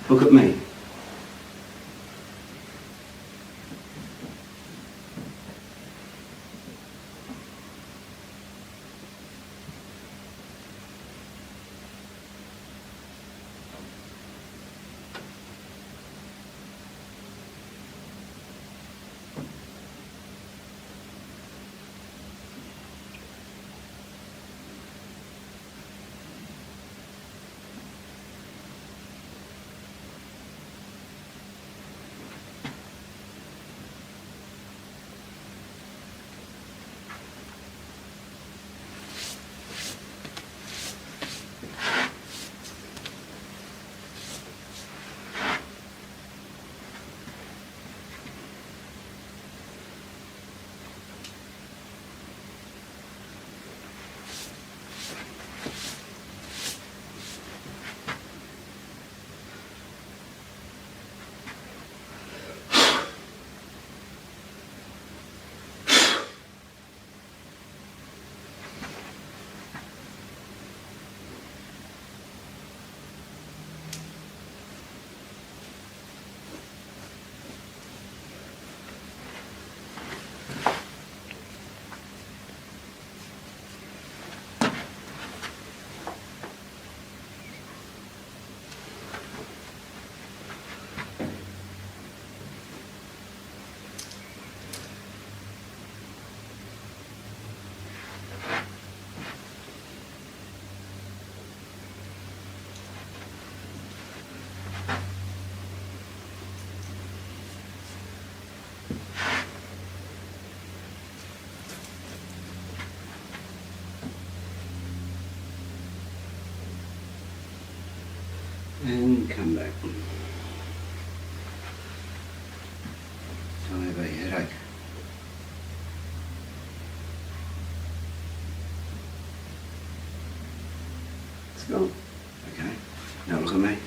Look at me. And come back. Tell me about your headache. It's gone. Okay. Now look at me.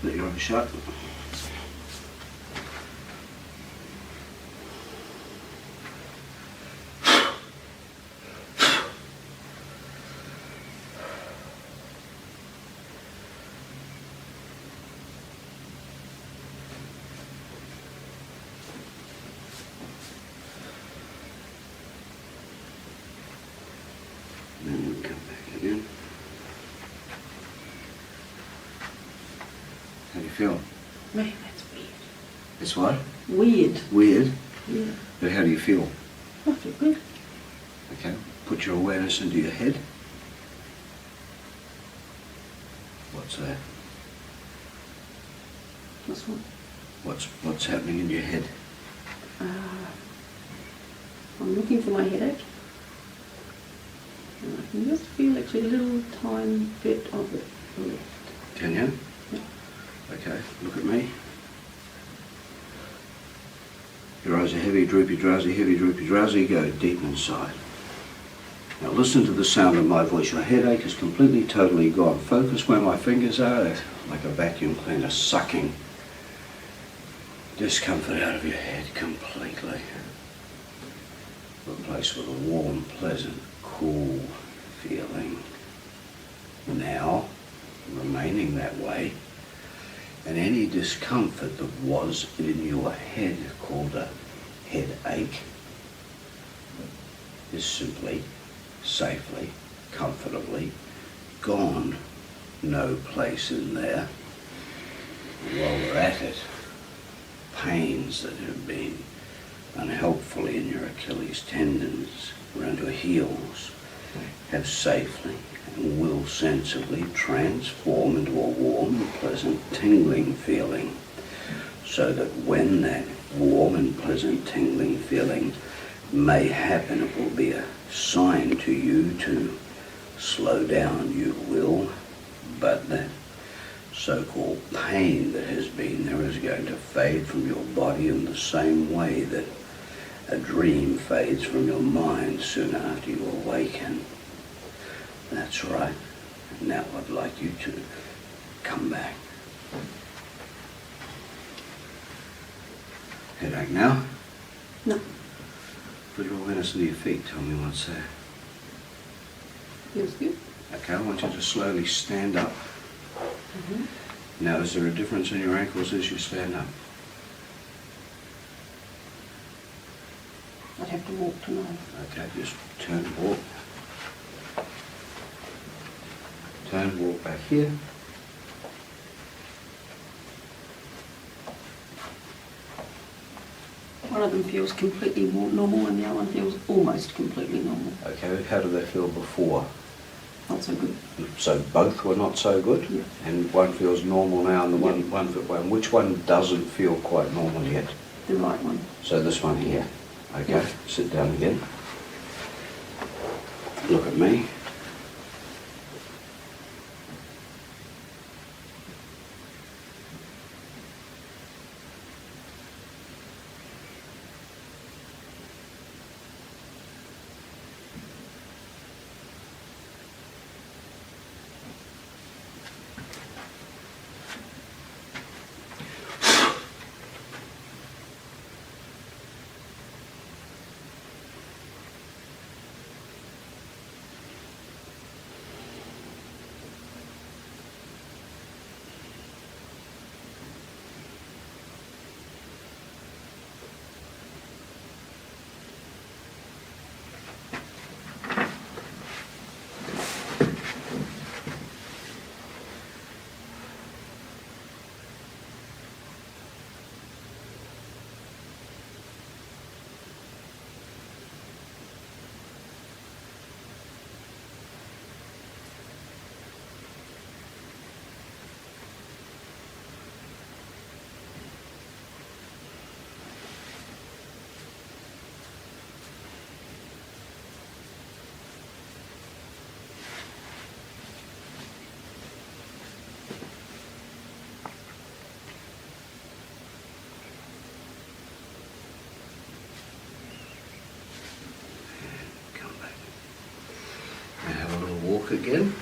Let your eyes shut. And then come back again. How do you feel? Man, that's weird. It's what? Weird. Weird. Yeah. But how do you feel? I feel good. Okay. Put your awareness into your head. What's that? What's what? What's happening in your head? I'm looking for my headache. And I can just feel actually a little tiny bit of it left. Can you? Yeah. Okay, look at me. Your eyes are heavy, droopy, drowsy, heavy, droopy, drowsy. Go deep inside. Now listen to the sound of my voice. Your headache is completely, totally gone. Focus where my fingers are, like a vacuum cleaner sucking discomfort out of your head completely. Replace with a warm, pleasant, cool feeling. Now, remaining that way, and any discomfort that was in your head called a headache is simply, safely, comfortably gone. No place in there. And while we're at it, pains that have been unhelpfully in your Achilles tendons around your heels have safely and will sensibly transform into a warm and pleasant tingling feeling, so that when that warm and pleasant tingling feeling may happen, it will be a sign to you to slow down. You will, but that so-called pain that has been there is going to fade from your body in the same way that a dream fades from your mind soon after you awaken. That's right. Now I'd like you to come back Headache now? No. Put your awareness into your feet. Tell me what's there. Feels good. Okay, I want you to slowly stand up. Now, is there a difference in your ankles as you stand up? I'd have to walk to know. Okay, just turn, walk. Turn, walk back here. One of them feels completely more normal and the other one feels almost completely normal. Okay, how did they feel before? Not so good. So both were not so good? Yeah. And one feels normal now and the Yeah. one, which one doesn't feel quite normal yet? The right one. So this one here. Okay, Yeah. sit down again. Look at me. Come back. And have a little walk again.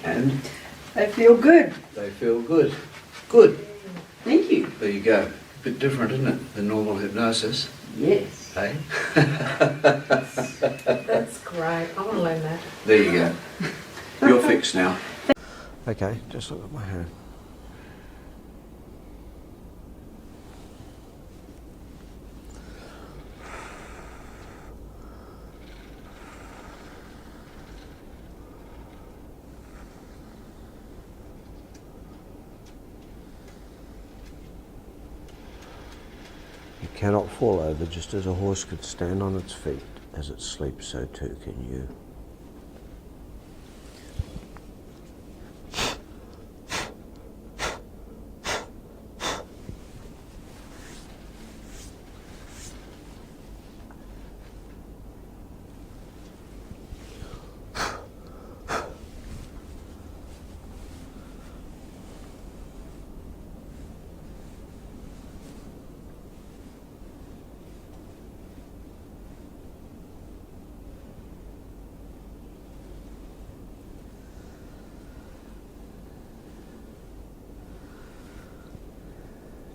And They feel good. they feel good. Good. Thank you. There you go. Bit different, isn't it, than normal hypnosis? Yes. Hey? That's great. I want to learn that. There you go. You're fixed now. Okay, just look at my hand. You cannot fall over just as a horse could stand on its feet. As it sleeps, so too can you.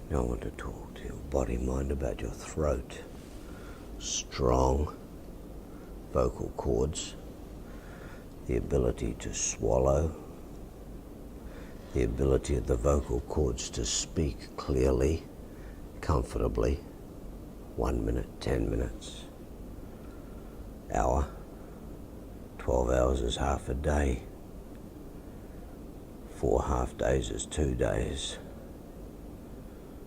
Now I want to talk to your body, mind about your throat. Strong vocal cords, the ability to swallow, the ability of the vocal cords to speak clearly, comfortably, 1 minute, 10 minutes, hour, 12 hours is half a day, 4 half days is 2 days,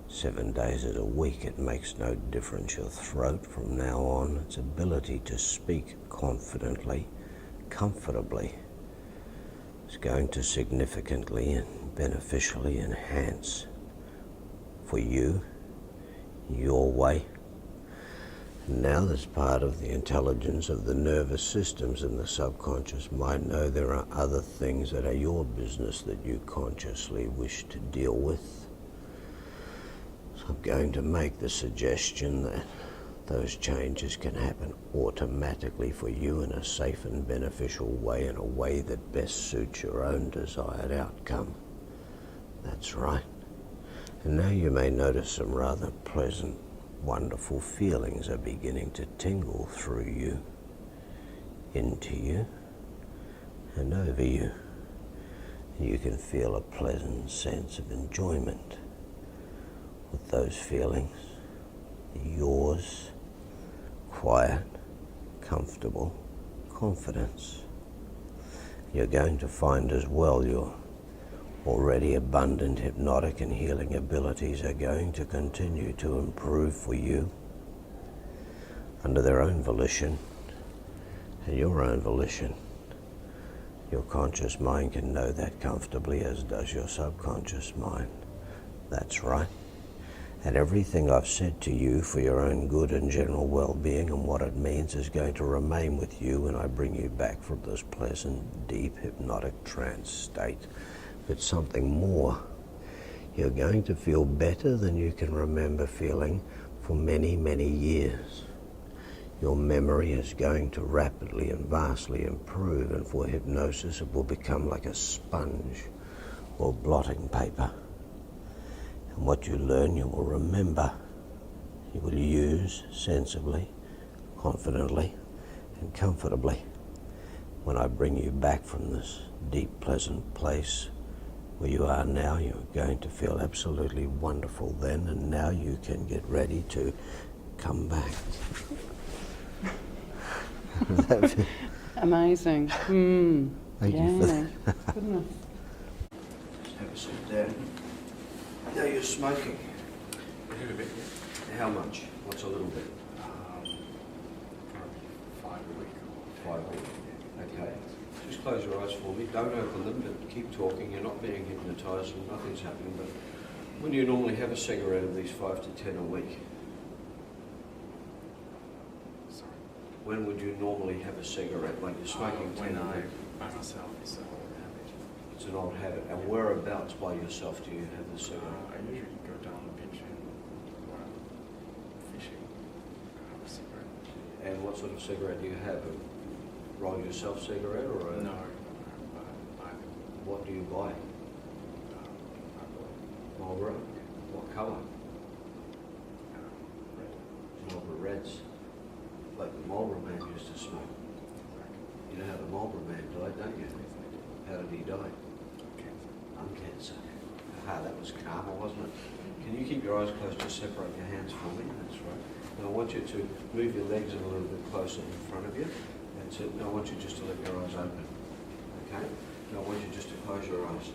7 days is a week. It makes no difference. Your throat from now on, its ability to speak confidently, comfortably, is going to significantly and beneficially enhance for you, your way. And now there's part of the intelligence of the nervous systems in the subconscious mind know there are other things that are your business that you consciously wish to deal with. I'm going to make the suggestion that those changes can happen automatically for you in a safe and beneficial way, in a way that best suits your own desired outcome. That's right. And now you may notice some rather pleasant, wonderful feelings are beginning to tingle through you, into you, and over you. And you can feel a pleasant sense of enjoyment with those feelings. Yours, quiet, comfortable confidence. You're going to find as well your already abundant hypnotic and healing abilities are going to continue to improve for you under their own volition and your own volition. Your conscious mind can know that comfortably, as does your subconscious mind. That's right. And everything I've said to you for your own good and general well-being and what it means is going to remain with you when I bring you back from this pleasant, deep, hypnotic trance state. But something more. You're going to feel better than you can remember feeling for many, many years. Your memory is going to rapidly and vastly improve, and for hypnosis it will become like a sponge or blotting paper. And what you learn you will remember. You will use sensibly, confidently, and comfortably. When I bring you back from this deep, pleasant place where you are now, you're going to feel absolutely wonderful then, and now you can get ready to come back. Amazing. Thank you for that. Goodness. Just have a sit down. Now you're smoking. A little bit, How much? What's a little bit? probably 5 a week. 5 a week. Okay. Just close your eyes for me. Don't open them, but keep talking. You're not being hypnotised and nothing's happening. But when do you normally have a cigarette of these 5 to 10 a week? Sorry. When would you normally have a cigarette? Like you're smoking 10 When a I, week? by myself, it's a whole habit. It's an old habit. And whereabouts by yourself do you have the cigarette? I usually go down the beach and while fishing, have a cigarette. And what sort of cigarette do you have? A roll yourself cigarette or a... No, I buy them. What do you buy? Marlboro? What colour? Red. Marlboro Reds. Like the Marlboro man used to smoke. You know how the Marlboro man died, don't you? How did he die? Lung cancer. Aha, that was karma, wasn't it? Can you keep your eyes closed? Just separate your hands for me. That's right. And I want you to move your legs a little bit closer in front of you. That's it. Now I want you just to let your eyes open. Okay? Now I want you just to close your eyes.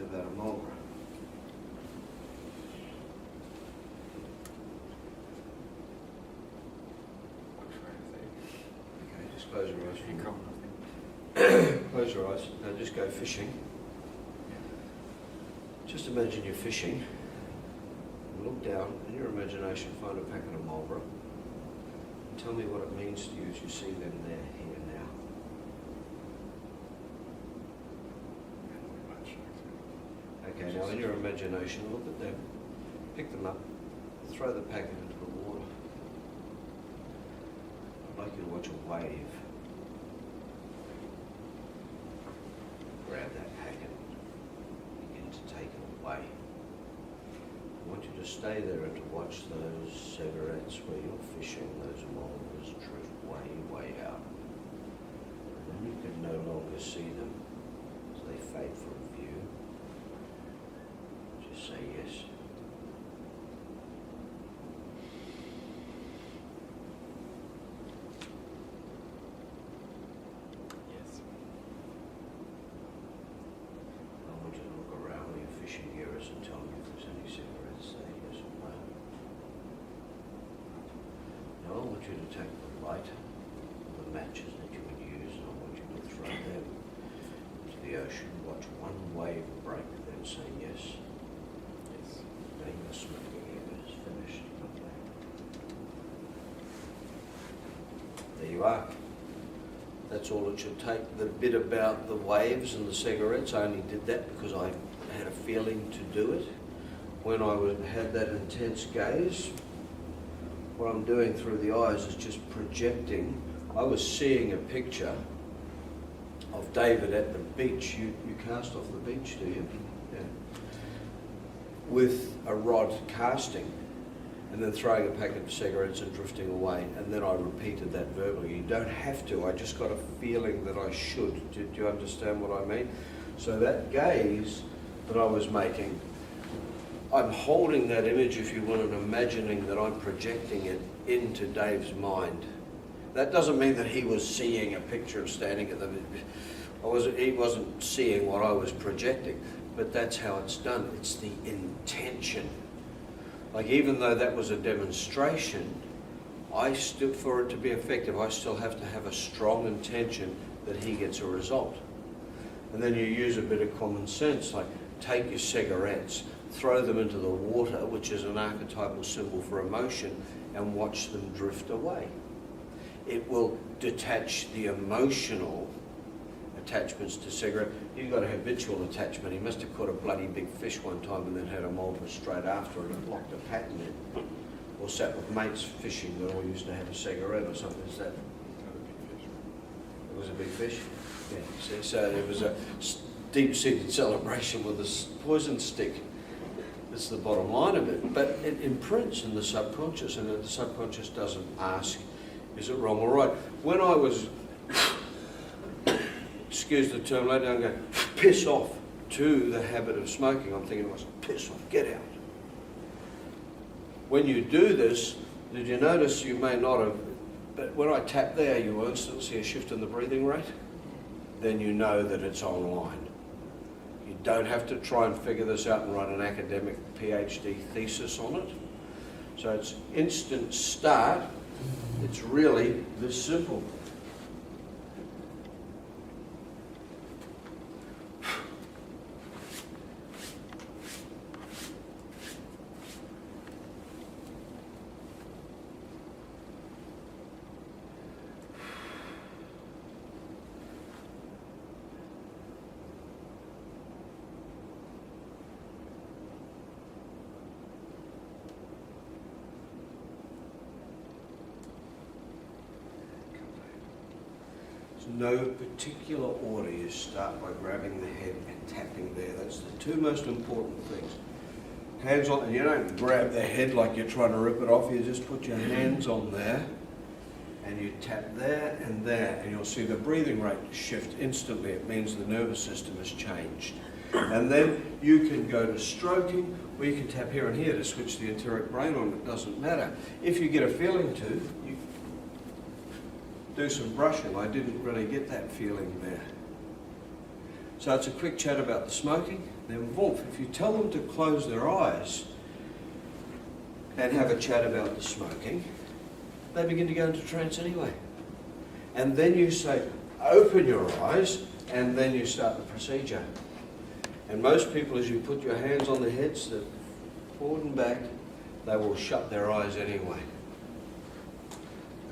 About a Marlboro. Okay, just close your eyes. You come nothing. Close your eyes. Now just go fishing. Just imagine you're fishing. And look down and you imagination, find a packet of Marlboro. Tell me what it means to you as you see them there, here, now. Okay, now in your imagination, look at them, pick them up, throw the packet into the water. I'd like you to watch a wave. Grab that packet, begin to take it away. I want you to stay there and to watch those cigarettes where you're fishing, those molars drift way, way out. And then you can no longer see them as they fade from view. Just say yes. Yes. I want you to look around where your fishing gear is and tell me if there's any cigarettes there, yes or no. Now I want you to take the light, the matches that you would use, and I want you to throw them into the ocean. Watch one wave break, then say yes. Yes. Now your smoking area is finished. Come back. There you are. That's all it should take. The bit about the waves and the cigarettes, I only did that because I had a feeling to do it. When I had that intense gaze, what I'm doing through the eyes is just projecting. I was seeing a picture of David at the beach. You cast off the beach, do you? Yeah. With a rod casting, and then throwing a packet of cigarettes and drifting away, and then I repeated that verbally. You don't have to, I just got a feeling that I should. Do you understand what I mean? So that gaze that I was making, I'm holding that image, if you will, and imagining that I'm projecting it into Dave's mind. That doesn't mean that he was seeing a picture of standing at the... he wasn't seeing what I was projecting, but that's how it's done. It's the intention. Like, even though that was a demonstration, for it to be effective, I still have to have a strong intention that he gets a result. And then you use a bit of common sense, like take your cigarettes, throw them into the water, which is an archetypal symbol for emotion, and watch them drift away. It will detach the emotional attachments to cigarette. You've got a habitual attachment. He must have caught a bloody big fish one time and then had a Marlboro straight after it and blocked a pattern in. Or sat with mates fishing that all used to have a cigarette or something. Is that? It was a big fish. Yeah. See, so it was a deep-seated celebration with a poison stick. That's the bottom line of it. But it imprints in the subconscious, and the subconscious doesn't ask, is it wrong or right? When I was, excuse the term, later I'm going, piss off to the habit of smoking, I'm thinking to myself, piss off, get out. When you do this, did you notice you may not have, but when I tap there, you will instantly see a shift in the breathing rate? Then you know that it's online. You don't have to try and figure this out and write an academic PhD thesis on it. So it's instant start. It's really this simple. No particular order. You start by grabbing the head and tapping there. That's the two most important things. Hands on, and you don't grab the head like you're trying to rip it off. You just put your hands on there and you tap there, and you'll see the breathing rate shift instantly. It means the nervous system has changed. And then you can go to stroking, or you can tap here and here to switch the enteric brain on. It doesn't matter. If you get a feeling to, you do some brushing. I didn't really get that feeling there. So it's a quick chat about the smoking. Then voom, if you tell them to close their eyes and have a chat about the smoking, they begin to go into trance anyway. And then you say, open your eyes, and then you start the procedure. And most people, as you put your hands on their heads, they're forward and back, they will shut their eyes anyway.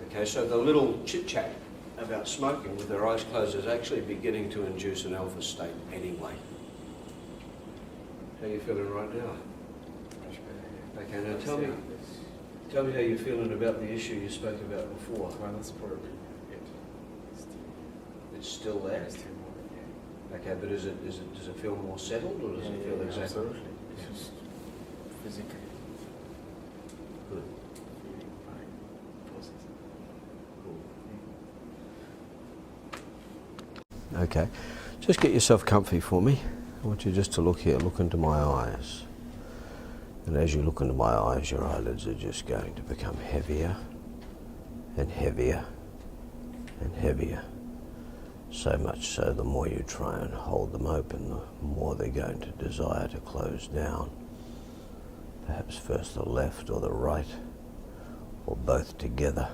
Okay, so the little chit-chat about smoking with their eyes closed is actually beginning to induce an alpha state anyway. How are you feeling right now? Much better. Okay, now Let's tell see me, how this- tell me how you're feeling about the issue you spoke about before. Well, that's probably it. It's still there? It's still more, yeah. Okay, but does it feel more settled, or does it feel exactly? Absolutely. It's Yeah. just physically Good. feeling fine, processing. Cool. Okay, just get yourself comfy for me. I want you just to look here, look into my eyes. And as you look into my eyes, your eyelids are just going to become heavier and heavier and heavier. So much so, the more you try and hold them open, the more they're going to desire to close down. Perhaps first the left or the right, or both together.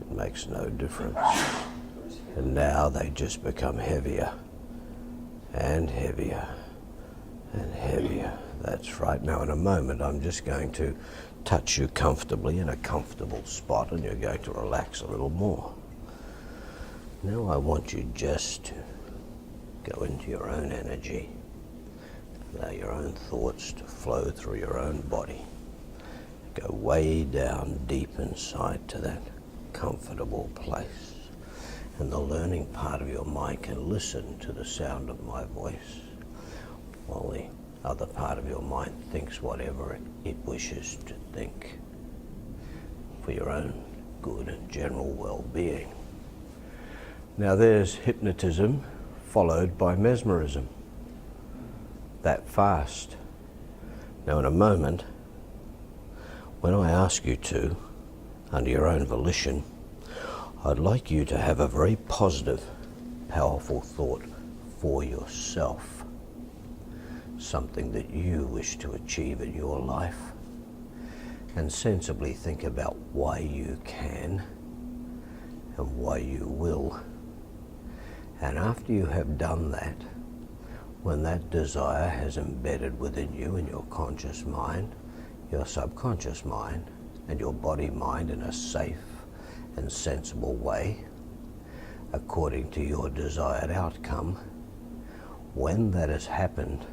It makes no difference. And now they just become heavier and heavier and heavier. That's right. Now in a moment I'm just going to touch you comfortably in a comfortable spot, and you're going to relax a little more. Now I want you just to go into your own energy. Allow your own thoughts to flow through your own body. Go way down deep inside to that comfortable place. And the learning part of your mind can listen to the sound of my voice, while the other part of your mind thinks whatever it wishes to think, for your own good and general well-being. Now there's hypnotism followed by mesmerism. That fast. Now in a moment, when I ask you to, under your own volition, I'd like you to have a very positive, powerful thought for yourself. Something that you wish to achieve in your life. And sensibly think about why you can and why you will. And after you have done that, when that desire has embedded within you in your conscious mind, your subconscious mind, and your body mind in a safe and sensible way, according to your desired outcome, when that has happened,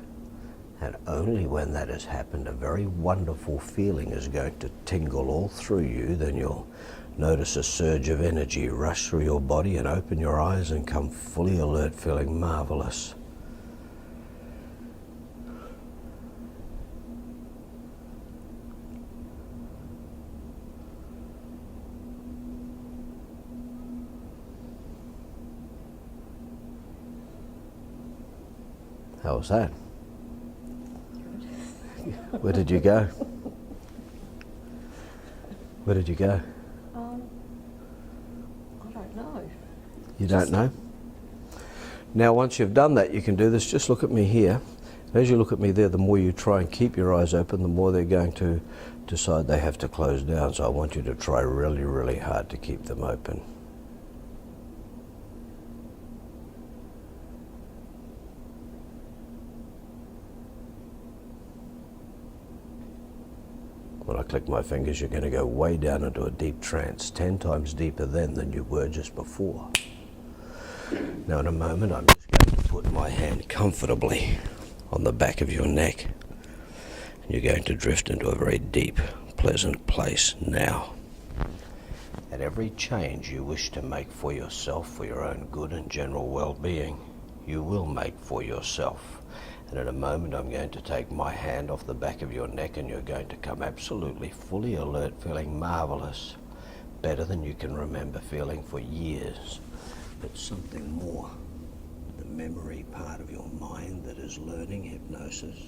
and only when that has happened, a very wonderful feeling is going to tingle all through you. Then you'll notice a surge of energy rush through your body and open your eyes and come fully alert, feeling marvelous. How was that? Where did you go? Where did you go? I don't know. You don't know? Now once you've done that, you can do this. Just look at me here. As you look at me there, the more you try and keep your eyes open, the more they're going to decide they have to close down. So I want you to try really, really hard to keep them open. When I click my fingers, you're going to go way down into a deep trance, 10 times deeper then than you were just before. Now in a moment, I'm just going to put my hand comfortably on the back of your neck. And you're going to drift into a very deep, pleasant place now. At every change you wish to make for yourself, for your own good and general well-being, you will make for yourself. And in a moment I'm going to take my hand off the back of your neck, and you're going to come absolutely fully alert, feeling marvelous, better than you can remember feeling for years. But something more, the memory part of your mind that is learning hypnosis,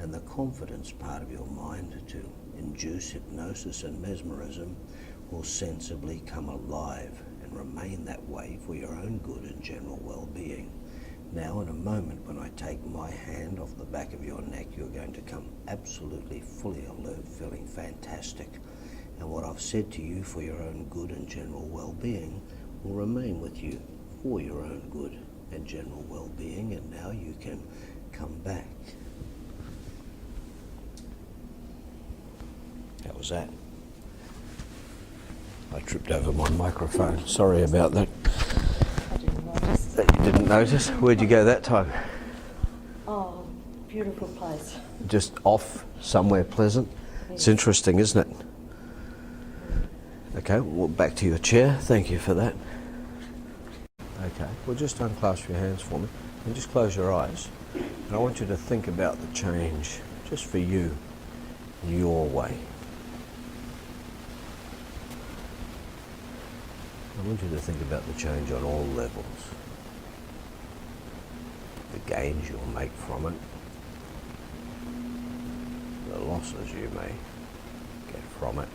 and the confidence part of your mind to induce hypnosis and mesmerism will sensibly come alive and remain that way for your own good and general well-being. Now in a moment, when I take my hand off the back of your neck, you're going to come absolutely fully alert, feeling fantastic. And what I've said to you for your own good and general well-being will remain with you for your own good and general well-being. And now you can come back. was that? I tripped over my microphone. Sorry about that. I didn't notice. That you didn't notice? Where'd you go that time? Oh, beautiful place. Just off somewhere pleasant? It's interesting, isn't it? Okay, well, back to your chair. Thank you for that. Okay, well, just unclasp your hands for me and just close your eyes. And I want you to think about the change, just for you, your way. I want you to think about the change on all levels. The gains you'll make from it, the losses you may get from it.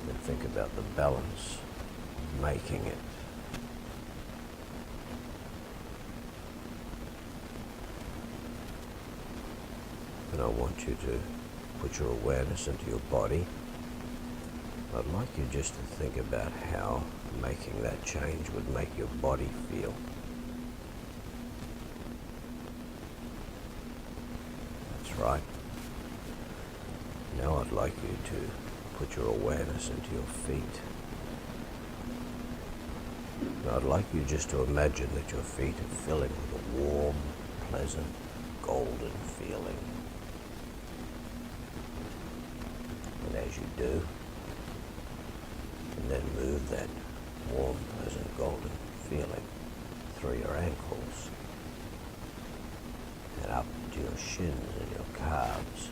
Then think about the balance of making it. And I want you to put your awareness into your body. I'd like you just to think about how making that change would make your body feel. That's right. Now I'd like you to put your awareness into your feet. Now I'd like you just to imagine that your feet are filling with a warm, pleasant, golden feeling. And as you do, and then move that warm, pleasant, golden feeling through your ankles and up to your shins and your calves.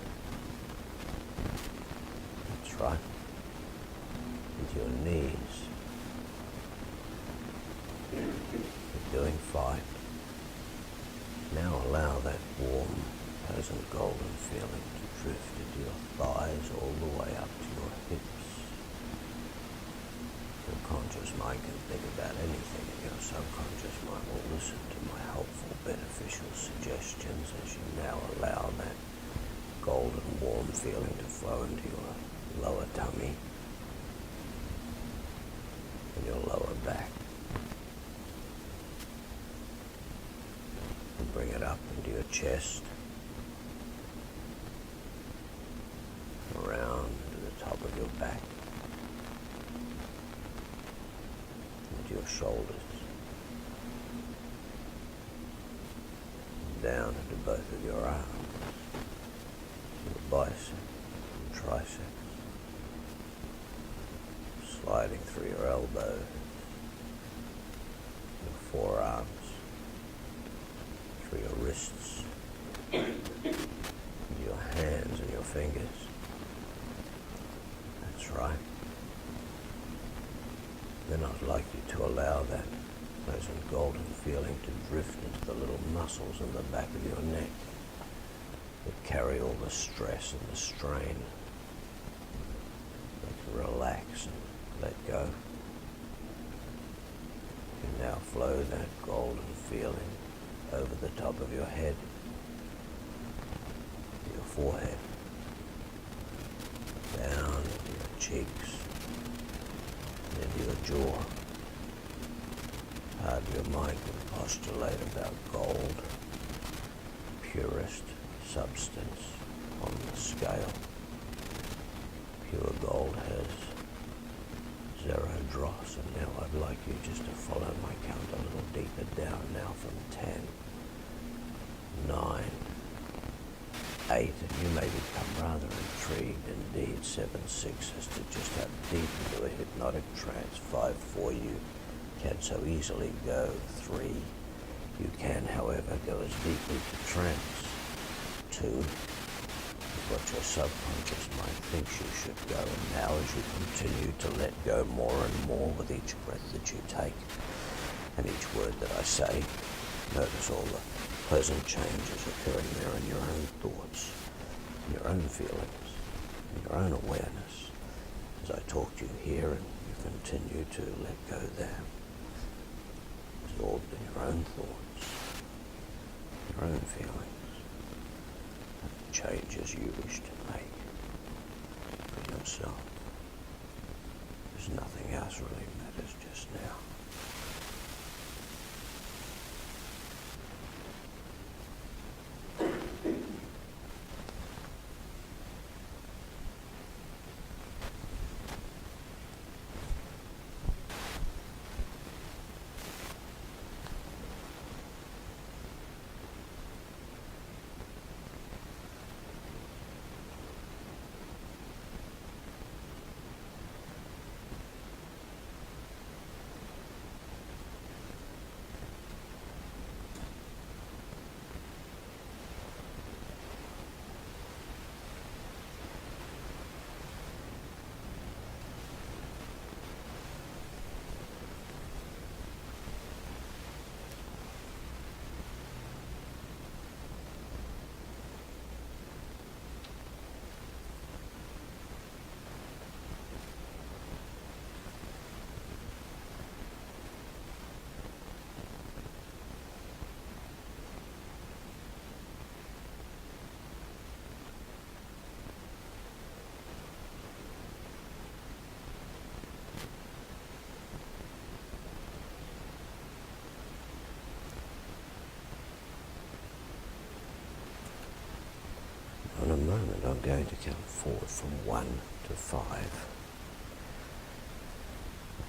That's right. Into your knees. You're doing fine. Now allow that warm, pleasant, golden feeling to drift into your thighs all the way up to your hips. Your conscious mind can think about anything, and your subconscious mind will listen to my helpful, beneficial suggestions as you now allow that golden, warm feeling to flow into your lower tummy and your lower back. And bring it up into your chest, around to the top of your back, into your shoulders, and down into both of your arms, your biceps and triceps, sliding through your elbows, your forearms, through your wrists, your hands and your fingers. That's right. Then I'd like you to allow that pleasant golden feeling to drift into the little muscles in the back of your neck that carry all the stress and the strain. They can relax and let go. You can now flow that golden feeling over the top of your head, your forehead, down into your cheeks, and into your jaw. Part of your mind can postulate about gold, purest substance on the scale. Pure gold has 0 dross, and now I'd like you just to follow my count a little deeper down now from 10, 9, 8, and you may become rather intrigued indeed. 7, 6 as to just how deep into a hypnotic trance. 5, 4, you can so easily go. 3, you can, however, go as deeply to trance. 2 is what your subconscious mind thinks you should go, and now as you continue to let go more and more with each breath that you take and each word that I say, notice all the pleasant changes occurring there in your own thoughts, in your own feelings, in your own awareness. As I talk to you here and you continue to let go there, absorbed in your own thoughts, your own feelings, and the changes you wish to make for yourself. There's nothing else really matters just now. I'm going to count forward from 1 to 5.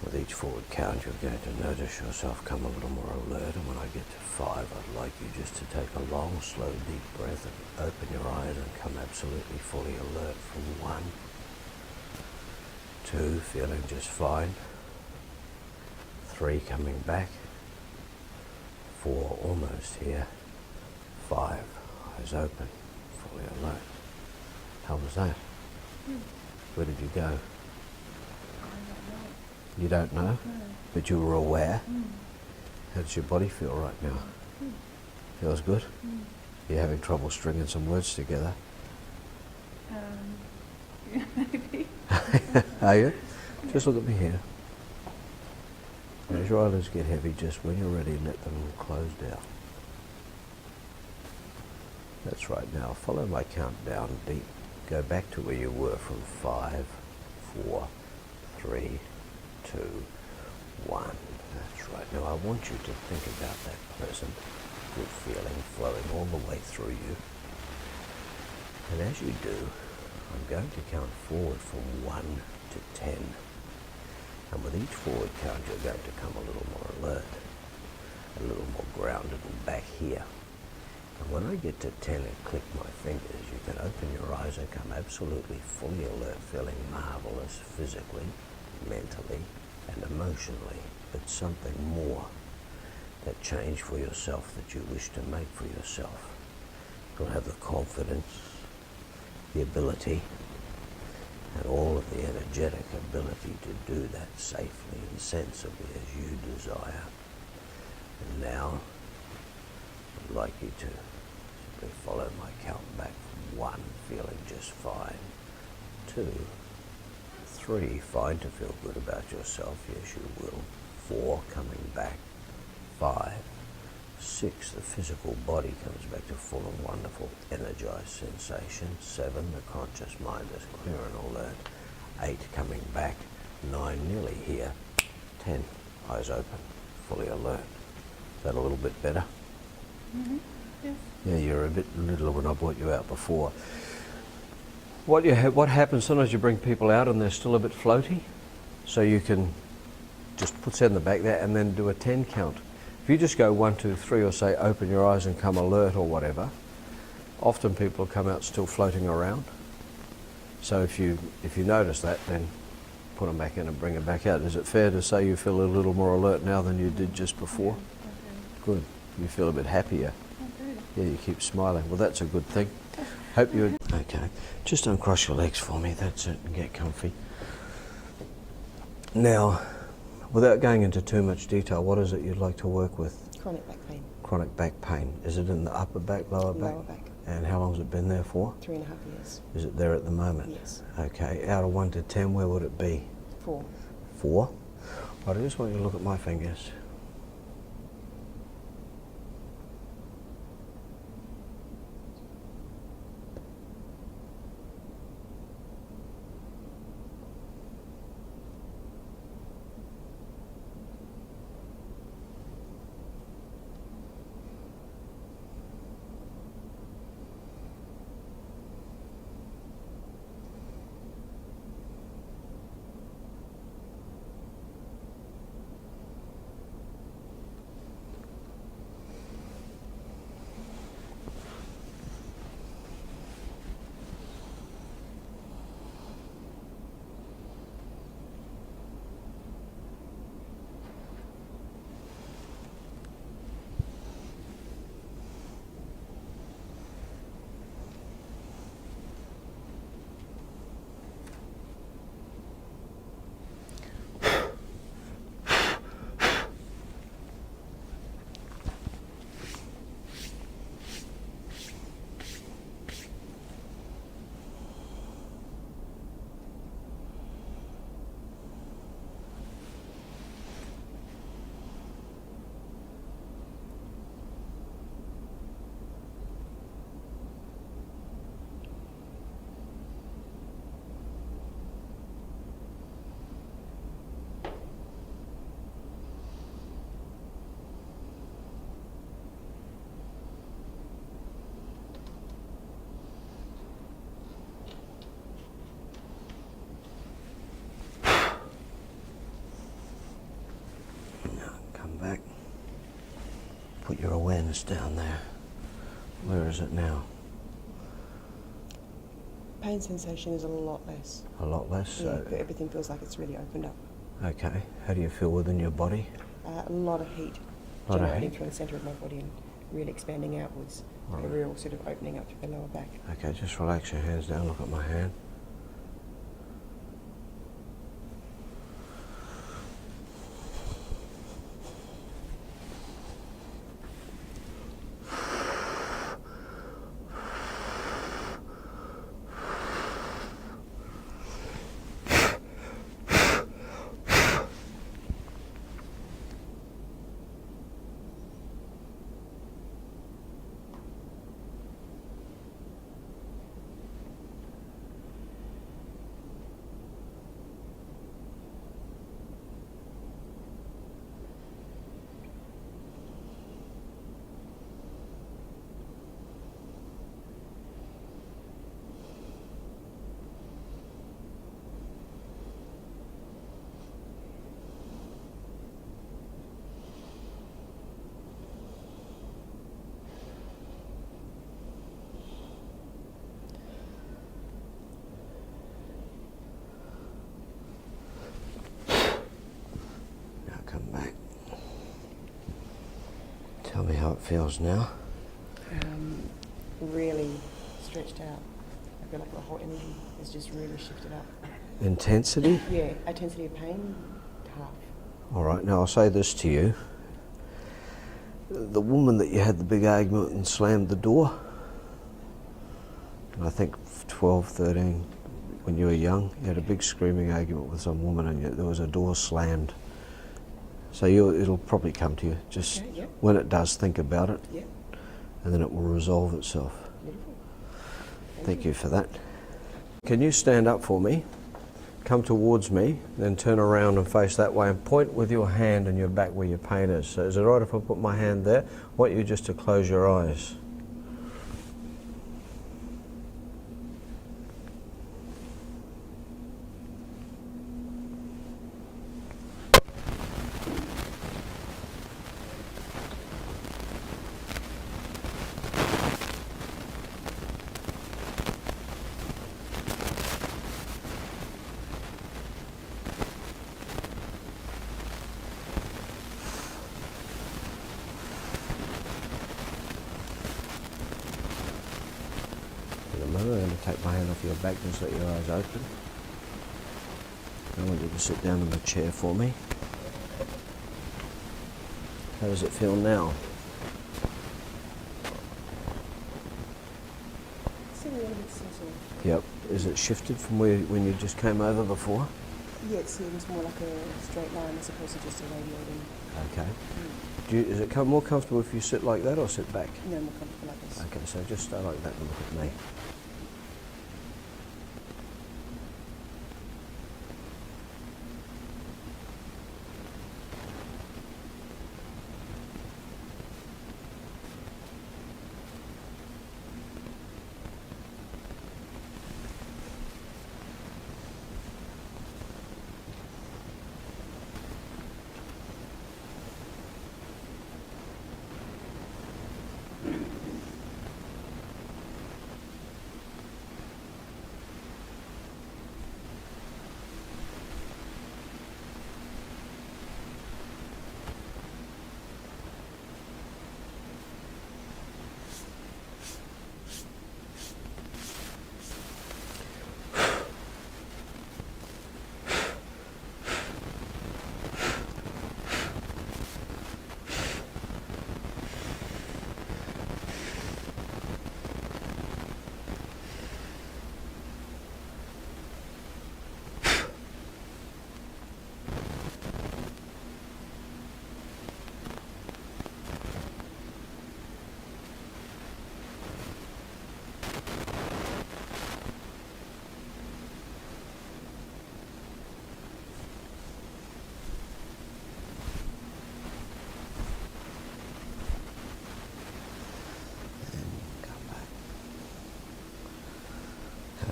With each forward count, you're going to notice yourself come a little more alert, and when I get to 5, I'd like you just to take a long, slow, deep breath and open your eyes and come absolutely fully alert from 1, 2, feeling just fine, 3, coming back, 4, almost here, 5, eyes open, fully alert. How was that? Where did you go? You don't know? But you were aware? How does your body feel right now? Feels good? You're having trouble stringing some words together? Yeah, maybe. Are you? Just look at me here. As your eyelids get heavy, just when you're ready, let them close down. That's right. Now follow my count down deep. Go back to where you were from 5, 4, 3, 2, 1. That's right. Now I want you to think about that pleasant, good feeling flowing all the way through you. And as you do, I'm going to count forward from 1 to 10. And with each forward count, you're going to come a little more alert, a little more grounded and back here. And when I get to 10 and click my fingers, you can open your eyes and come absolutely fully alert, feeling marvelous physically, mentally, and emotionally, but something more, that change for yourself that you wish to make for yourself. You'll have the confidence, the ability, and all of the energetic ability to do that safely and sensibly as you desire. And now, I'd like you to simply follow my count back from 1, feeling just fine, 2, 3, fine to feel good about yourself, yes you will, 4, coming back, 5, 6, the physical body comes back to full and wonderful energized sensation, 7, the conscious mind is clear and alert, 8, coming back, 9, nearly here, 10, eyes open, fully alert. Is that a little bit better? Mm-hmm. Yes. Yeah, you're a bit little when I brought you out before. What happens sometimes you bring people out and they're still a bit floaty, so you can just send them back there and then do a 10 count. If you just go 1, 2, 3 or say open your eyes and come alert or whatever, often people come out still floating around. So if you notice that, then put them back in and bring them back out. Is it fair to say you feel a little more alert now than you did just before? Good. You feel a bit happier. Yeah, you keep smiling. Well, that's a good thing. Hope you... Okay. Just uncross your legs for me. That's it. And get comfy. Now, without going into too much detail, what is it you'd like to work with? Chronic back pain. Chronic back pain. Is it in the upper back, lower back? Lower back. And how long has it been there for? 3.5 years. Is it there at the moment? Yes. Okay. Out of 1 to 10, where would it be? 4. 4? Right, I just want you to look at my fingers. put your awareness down there. Where is it now? Pain sensation is a lot less. A lot less? Yeah, So, everything feels like it's really opened up. okay. How do you feel within your body? A lot of heat Lot of generating heat. through the centre of my body and really expanding outwards. Right. A real sort of opening up to the lower back. Okay, just relax your hands down, look at my hand. Come back. Tell me how it feels now. Really stretched out. I feel like the whole energy has just really shifted up. Intensity? Yeah, intensity of pain, half. All right, now I'll say this to you. The woman that you had the big argument and slammed the door, and I think 12, 13, when you were young, you had a big screaming argument with some woman and there was a door slammed. So it'll probably come to you. Just Okay, yeah. when it does, think about it, Yeah, and then it will resolve itself. beautiful. Thank you for that. Can you stand up for me? Come towards me, then turn around and face that way and point with your hand and your back where your pain is. So is it right if I put my hand there? I want you just to close your eyes. I'm going to take my hand off your back, just let your eyes open. I want you to sit down in the chair for me. How does it feel now? It's a little bit sensitive. Yep. Is it shifted from when you just came over before? Yeah, it seems more like a straight line as opposed to just a radiating. Okay. Is it more comfortable if you sit like that or sit back? No, more comfortable like this. Okay, so just stay like that and look at me.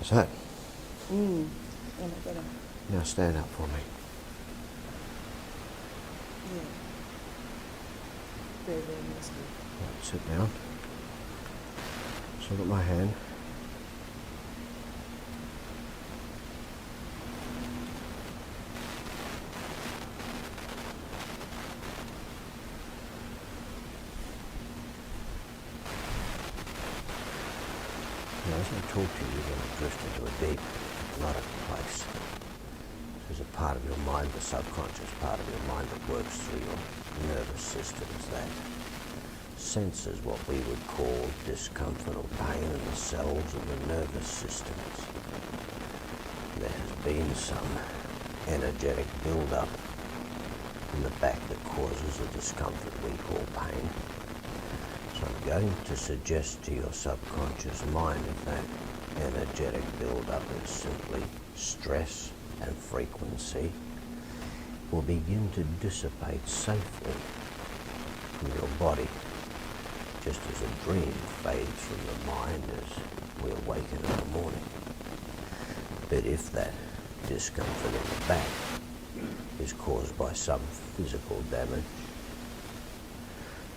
How's that? Oh my God. Now stand up for me. Yeah. very, very nicely. Right, sit down. Just look at my hand. Now, as I talk to you, you're going to drift into a deep, hypnotic place. There's a part of your mind, the subconscious part of your mind, that works through your nervous systems that senses what we would call discomfort or pain in the cells of the nervous systems. There has been some energetic build-up in the back that causes the discomfort we call pain. So I'm going to suggest to your subconscious mind if that energetic build-up is simply stress and frequency, will begin to dissipate safely from your body, just as a dream fades from the mind as we awaken in the morning. But if that discomfort in the back is caused by some physical damage,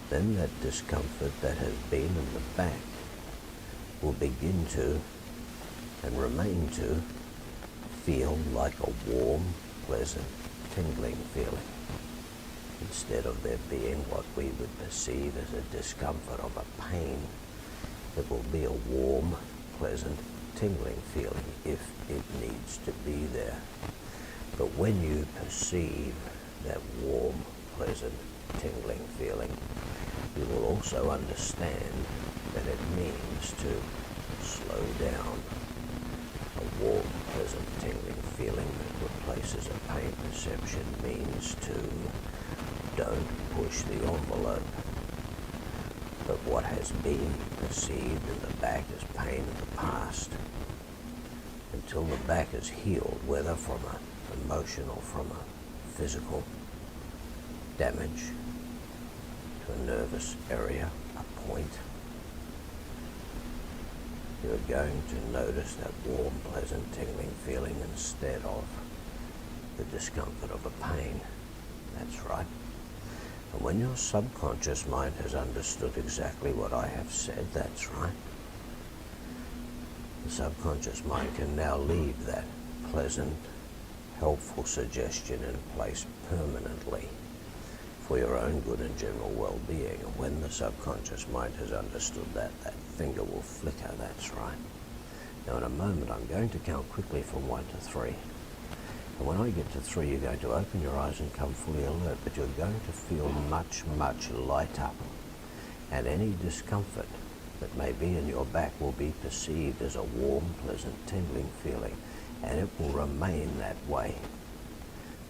then that discomfort that has been in the back will begin to and remain to feel like a warm, pleasant, tingling feeling, instead of there being what we would perceive as a discomfort of a pain. It will be a warm, pleasant, tingling feeling if it needs to be there. But when you perceive that warm, pleasant, tingling feeling, you will also understand that it means to slow down. A warm, pleasant, tingling feeling that replaces a pain perception means to don't push the envelope. But what has been perceived in the back as pain in the past, until the back is healed, whether from an emotional, from a physical damage to a nervous area, a point, you're going to notice that warm, pleasant, tingling feeling instead of the discomfort of a pain. That's right. And when your subconscious mind has understood exactly what I have said, that's right. The subconscious mind can now leave that pleasant, helpful suggestion in place permanently for your own good and general well-being. And when the subconscious mind has understood that, that finger will flicker, that's right. Now in a moment I'm going to count quickly from 1 to 3. And when I get to 3, you're going to open your eyes and come fully alert, but you're going to feel much, much lighter. And any discomfort that may be in your back will be perceived as a warm, pleasant, tingling feeling, and it will remain that way.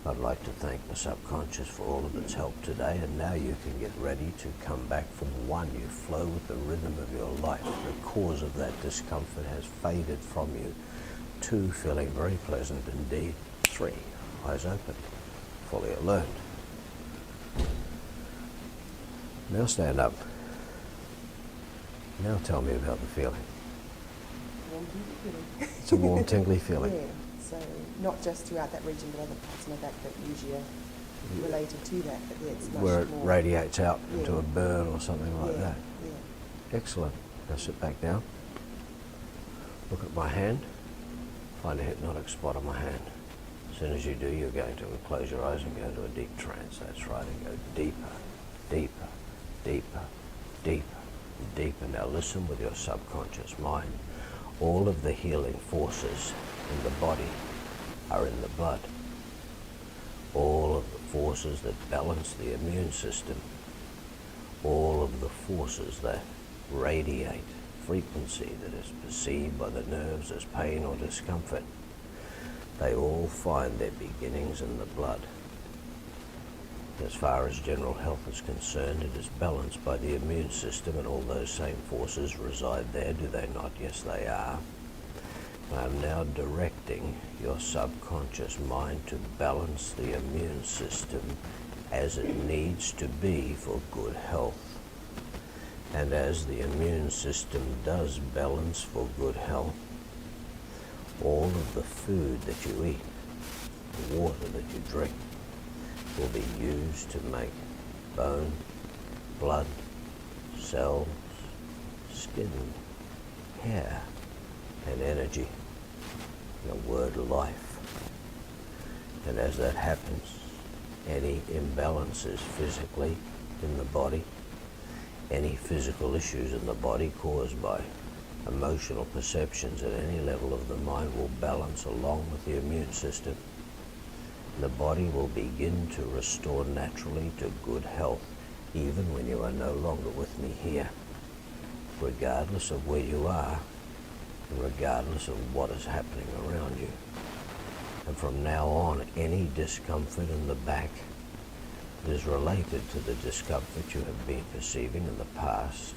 I'd like to thank the subconscious for all of its help today, and now you can get ready to come back from 1. You flow with the rhythm of your life. The cause of that discomfort has faded from you. 2, feeling very pleasant indeed. 3, eyes open, fully alert. Now stand up. Now tell me about the feeling. Warm, tingly feeling. It's a warm, tingly feeling. Yeah, so not just throughout that region, but other parts of my back that usually are related to that, but yeah, it's much Where it more radiates out into a burn or something like that. Yeah. Excellent. Now sit back down. Look at my hand. Find a hypnotic spot on my hand. As soon as you do, you're going to close your eyes and go into a deep trance. That's right, and go deeper, deeper, deeper, deeper, and deeper. Now listen with your subconscious mind. All of the healing forces in the body are in the blood. All of the forces that balance the immune system, all of the forces that radiate frequency that is perceived by the nerves as pain or discomfort, they all find their beginnings in the blood. As far as general health is concerned, it is balanced by the immune system, and all those same forces reside there, do they not? Yes, they are. I am now directing your subconscious mind to balance the immune system as it needs to be for good health. And as the immune system does balance for good health, all of the food that you eat, the water that you drink, will be used to make bone, blood, cells, skin, hair, and energy. In a word, life. And as that happens, any imbalances physically in the body, any physical issues in the body caused by emotional perceptions at any level of the mind will balance along with the immune system. The body will begin to restore naturally to good health, even when you are no longer with me here, regardless of where you are, and regardless of what is happening around you. And from now on, any discomfort in the back that is related to the discomfort you have been perceiving in the past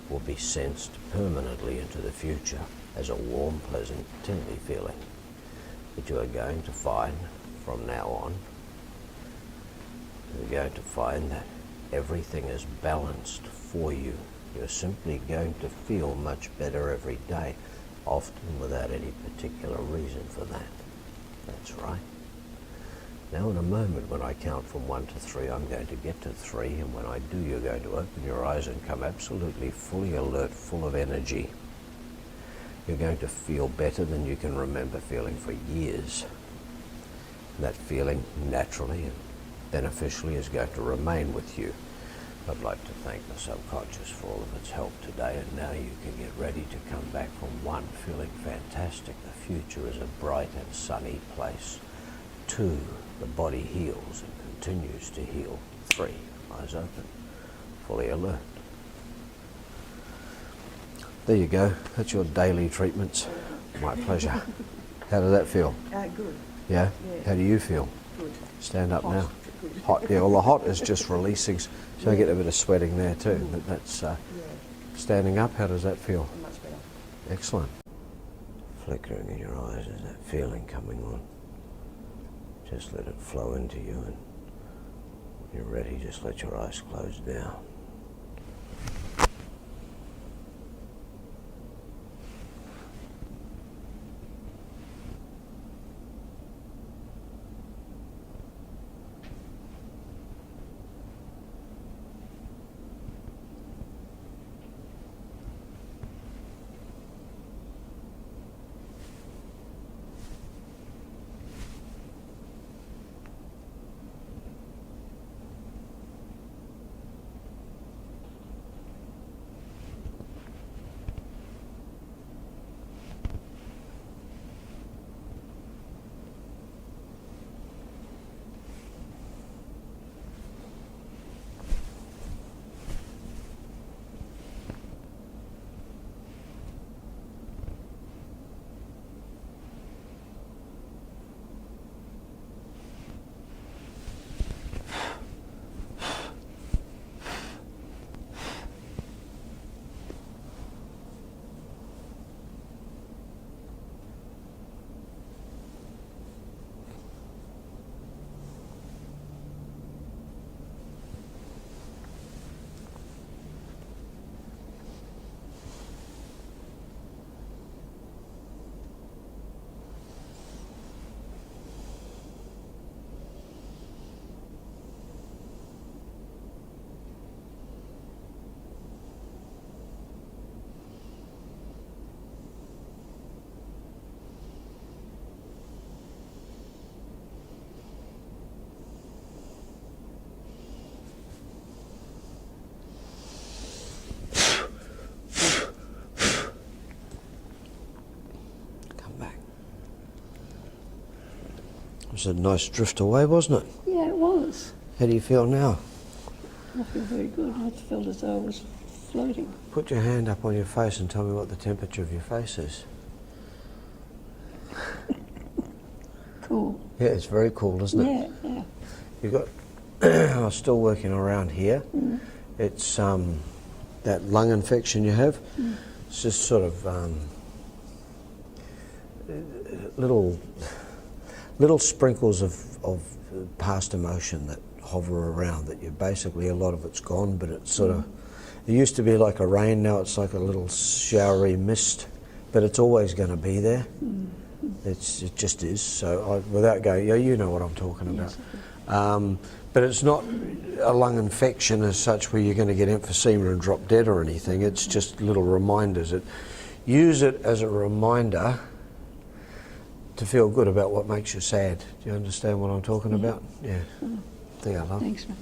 will be sensed permanently into the future as a warm, pleasant, tingly feeling that you are going to find from now on. You're going to find that everything is balanced for you. You're simply going to feel much better every day, often without any particular reason for that. That's right. Now in a moment, when I count from 1 to 3, I'm going to get to 3, and when I do, you're going to open your eyes and come absolutely fully alert, full of energy. You're going to feel better than you can remember feeling for years. That feeling naturally and beneficially is going to remain with you. I'd like to thank the subconscious for all of its help today, and now you can get ready to come back from 1, feeling fantastic. The future is a bright and sunny place. 2, the body heals and continues to heal. 3, eyes open, fully alert. There you go. That's your daily treatments. My pleasure. How does that feel? Good. Yeah? Yeah. How do you feel? Good. Stand up Hot. now. Good. Hot. Yeah, well, the hot is just releasing, so I Yeah. get a bit of sweating there too. But that's Yeah, standing up. How does that feel? much better. Excellent. Flickering in your eyes, is that feeling coming on? Just let it flow into you, and when you're ready, just let your eyes close down. It was a nice drift away, wasn't it? Yeah, it was. How do you feel now? I feel very good. I felt as though I was floating. Put your hand up on your face and tell me what the temperature of your face is. Cool. Yeah, it's very cool, isn't it? Yeah, yeah. You got. I was still working around here. Mm. It's that lung infection you have. Mm. It's just sort of little sprinkles of past emotion that hover around. That you basically, a lot of it's gone, but it's sort of. It used to be like a rain. Now it's like a little showery mist, but it's always going to be there. Mm. It just is. So without going, yeah, you know what I'm talking about. But it's not a lung infection as such where you're going to get emphysema and drop dead or anything. It's just little reminders. Use it as a reminder to feel good about what makes you sad. Do you understand what I'm talking about? Yeah. There you go, love. Thanks, man.